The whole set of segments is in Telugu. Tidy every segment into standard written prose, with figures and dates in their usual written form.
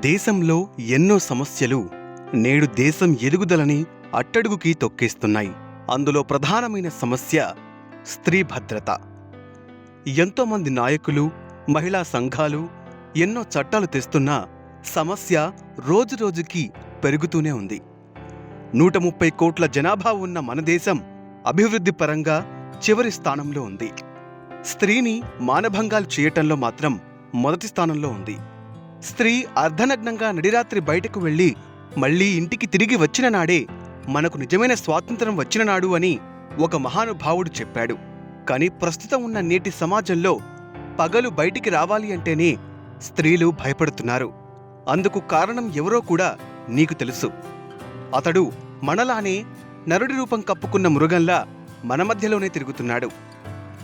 దేశంలో ఎన్నో సమస్యలు నేడు దేశం ఎదుగుదలని అట్టడుగుకి తొక్కేస్తున్నాయి. అందులో ప్రధానమైన సమస్య స్త్రీ భద్రత. ఎంతోమంది నాయకులు, మహిళా సంఘాలు ఎన్నో చట్టాలు తెస్తున్నా సమస్య రోజురోజుకి పెరుగుతూనే ఉంది. 130 కోట్ల జనాభా ఉన్న మన దేశం అభివృద్ధి పరంగా చివరి స్థానంలో ఉంది. స్త్రీని మానభంగాలు చేయటంలో మాత్రం మొదటి స్థానంలో ఉంది. స్త్రీ అర్ధనగ్నంగా నడిరాత్రి బయటకు వెళ్లి మళ్లీ ఇంటికి తిరిగి వచ్చిన నాడే మనకు నిజమైన స్వాతంత్రం వచ్చిన నాడు అని ఒక మహానుభావుడు చెప్పాడు. కాని ప్రస్తుతం ఉన్న నేటి సమాజంలో పగలు బయటికి రావాలి అంటేనే స్త్రీలు భయపడుతున్నారు. అందుకు కారణం ఎవరో కూడా నీకు తెలుసు. అతడు మనలానే నరుడి రూపం కప్పుకున్న మృగంలా మన మధ్యలోనే తిరుగుతున్నాడు.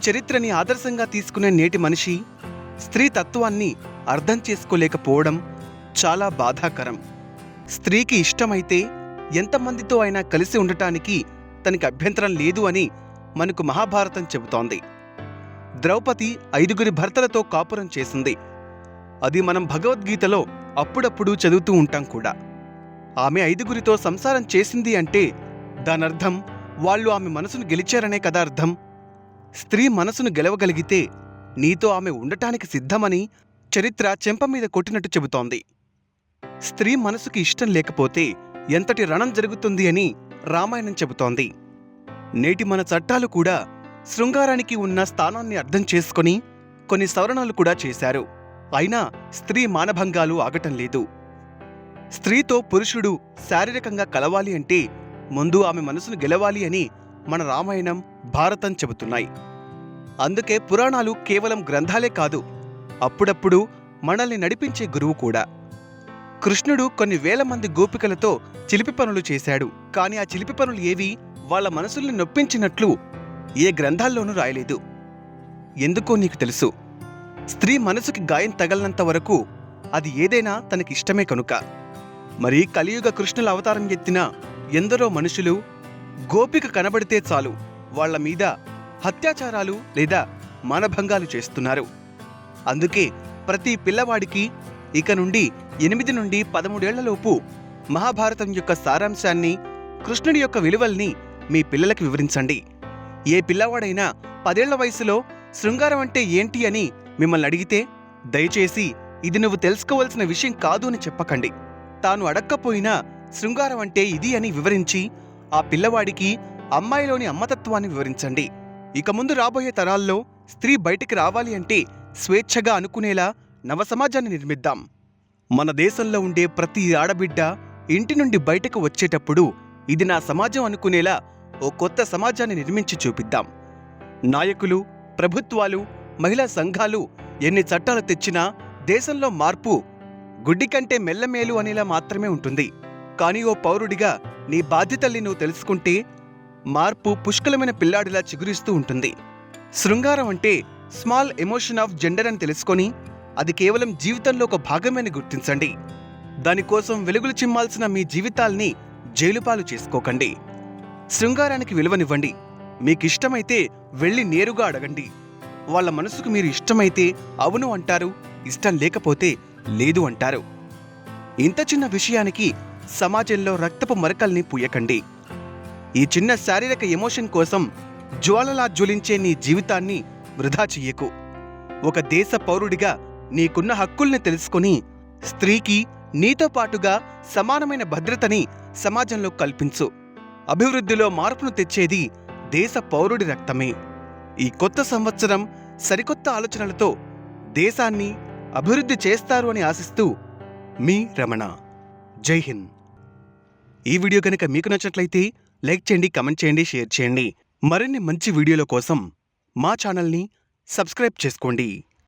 చరిత్రని ఆదర్శంగా తీసుకునే నేటి మనిషి స్త్రీ తత్వాన్ని అర్థం చేసుకోలేకపోవడం చాలా బాధాకరం. స్త్రీకి ఇష్టమైతే ఎంతమందితో అయినా కలిసి ఉండటానికి తనకి అభ్యంతరం లేదు అని మనకు మహాభారతం చెబుతోంది. ద్రౌపది 5 భర్తలతో కాపురం చేసింది. అది మనం భగవద్గీతలో అప్పుడప్పుడు చదువుతూ ఉంటాం కూడా. ఆమె 5 సంసారం చేసింది అంటే దానర్థం వాళ్ళు ఆమె మనసును గెలిచారనే కదా అర్థం. స్త్రీ మనసును గెలవగలిగితే నీతో ఆమె ఉండటానికి సిద్ధమని చరిత్ర చెంపమీద కొట్టినట్టు చెబుతోంది. స్త్రీ మనసుకి ఇష్టం లేకపోతే ఎంతటి రణం జరుగుతుంది అని రామాయణం చెబుతోంది. నేటి మన చట్టాలు కూడా శృంగారానికి ఉన్న స్థానాన్ని అర్థం చేసుకుని కొన్ని సవరణలు కూడా చేశారు. అయినా స్త్రీ మానభంగాలు ఆగటం లేదు. స్త్రీతో పురుషుడు శారీరకంగా కలవాలి అంటే ముందు ఆమె మనసును గెలవాలి అని మన రామాయణం, భారతం చెబుతున్నాయి. అందుకే పురాణాలు కేవలం గ్రంథాలే కాదు, అప్పుడప్పుడు మనల్ని నడిపించే గురువు కూడా. కృష్ణుడు కొన్ని వేల మంది గోపికలతో చిలిపి పనులు చేశాడు. కాని ఆ చిలిపి పనులు ఏవి వాళ్ల మనసుల్ని నొప్పించినట్లు ఏ గ్రంథాల్లోనూ రాయలేదు. ఎందుకో నీకు తెలుసు. స్త్రీ మనసుకి గాయం తగలనంత వరకు అది ఏదైనా తనకిష్టమే కనుక. మరి కలియుగ కృష్ణుల అవతారం ఎత్తిన ఎందరో మనుషులు గోపిక కనబడితే చాలు వాళ్ల మీద హత్యాచారాలు లేదా మానభంగాలు చేస్తున్నారు. అందుకే ప్రతి పిల్లవాడికి ఇక నుండి 8 నుండి 13 ఏళ్లలోపు మహాభారతం యొక్క సారాంశాన్ని, కృష్ణుడి యొక్క విలువల్ని మీ పిల్లలకి వివరించండి. ఏ పిల్లవాడైనా 10 ఏళ్ల వయసులో శృంగారం అంటే ఏంటి అని మిమ్మల్ని అడిగితే దయచేసి ఇది నువ్వు తెలుసుకోవాల్సిన విషయం కాదు అని చెప్పకండి. తాను అడక్కపోయినా శృంగారం అంటే ఇది అని వివరించి ఆ పిల్లవాడికి అమ్మాయిలోని అమ్మతత్వాన్ని వివరించండి. ఇక ముందు రాబోయే తరాల్లో స్త్రీ బయటికి రావాలి అంటే స్వేచ్ఛగా అనుకునేలా నవసమాజాన్ని నిర్మిద్దాం. మన దేశంలో ఉండే ప్రతి ఆడబిడ్డ ఇంటి నుండి బయటకు వచ్చేటప్పుడు ఇది నా సమాజం అనుకునేలా ఓ కొత్త సమాజాన్ని నిర్మించి చూపిద్దాం. నాయకులు, ప్రభుత్వాలు, మహిళా సంఘాలు ఎన్ని చట్టాలు తెచ్చినా దేశంలో మార్పు గుడ్డి కంటే మెల్లమేలు అనేలా మాత్రమే ఉంటుంది. కానీ ఓ పౌరుడిగా నీ బాధ్యతల్ని నువ్వు తెలుసుకుంటే మార్పు పుష్కలమైన పిల్లాడిలా చిగురిస్తూ ఉంటుంది. శృంగారం అంటే స్మాల్ ఎమోషన్ ఆఫ్ జెండర్ అని తెలుసుకొని అది కేవలం జీవితంలో ఒక భాగమని గుర్తించండి. దానికోసం వెలుగులు చిమ్మాల్సిన మీ జీవితాల్ని జైలుపాలు చేసుకోకండి. శృంగారానికి విలువనివ్వండి. మీకిష్టమైతే వెళ్ళి నేరుగా అడగండి. వాళ్ల మనసుకు మీరు ఇష్టమైతే అవును అంటారు, ఇష్టం లేకపోతే లేదు అంటారు. ఇంత చిన్న విషయానికి సమాజంలో రక్తపు మరకల్ని పూయకండి. ఈ చిన్న శారీరక ఎమోషన్ కోసం జ్వాలలా జ్వలించే నీ జీవితాన్ని వృధా చెయ్యకు. ఒక దేశ పౌరుడిగా నీకున్న హక్కుల్ని తెలుసుకొని స్త్రీకి నీతో పాటుగా సమానమైన భద్రతని సమాజంలో కల్పించు. అభివృద్ధిలో మార్పును తెచ్చేది దేశ పౌరుడి రక్తమే. ఈ కొత్త సంవత్సరం సరికొత్త ఆలోచనలతో దేశాన్ని అభివృద్ధి చేస్తారు అని ఆశిస్తూ మీ రమణ. జై హింద్. ఈ వీడియో కనుక మీకు నచ్చినట్లయితే లైక్ చేయండి, కమెంట్ చేయండి, షేర్ చేయండి. మరిన్ని మంచి వీడియోల కోసం మా ఛానల్ని సబ్స్క్రైబ్ చేసుకోండి.